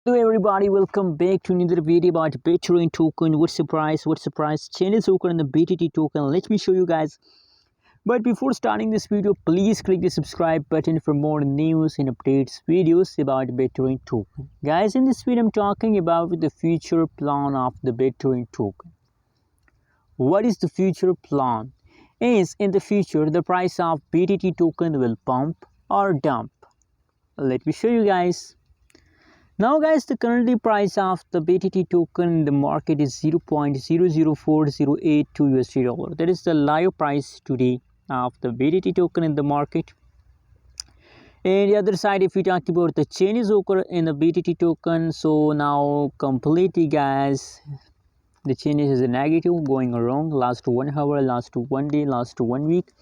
Hello everybody, welcome back to another video about Bittorrent token. What's the price changes occur in the BTT token. Let me show you guys. But before starting this video, please click the subscribe button for more news and updates videos about Bittorrent token. Guys, in this video I'm talking about the future plan of the Bittorrent token. What is the future plan? Is in the future the price of BTT token will pump or dump? Let me show you guys. Now guys, the currently price of the BTT token in the market is 0.004082 USD dollar. That is the live price today of the BTT token in the market. And the other side, if we talk about the changes occur in the BTT token, so now completely guys, the changes is a negative going wrong. Last 1 hour, last 1 day, last 1 week,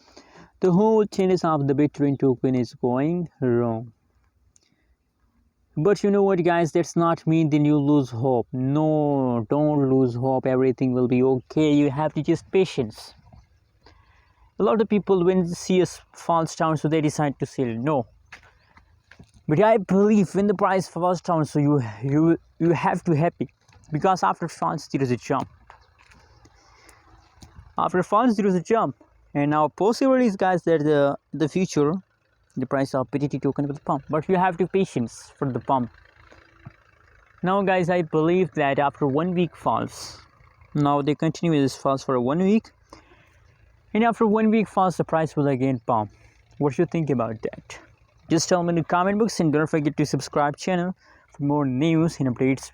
the whole changes of the Bittorrent token is going wrong. But you know what guys, that's not mean then you lose hope. No, don't lose hope. Everything will be okay. You have to just patience. A lot of people when they see us falls down, so they decide to sell. No. But I believe when the price falls down, so you have to happy. Because after falls there is a jump. After falls there is a jump. And now possibilities guys that the future the price of BTT token will pump, but you have to patience for the pump. Now guys, I believe that after 1 week falls, now they continue with this falls for 1 week, and after 1 week falls the price will again pump. What do you think about that? Just tell me in the comment box, and don't forget to subscribe channel for more news and updates.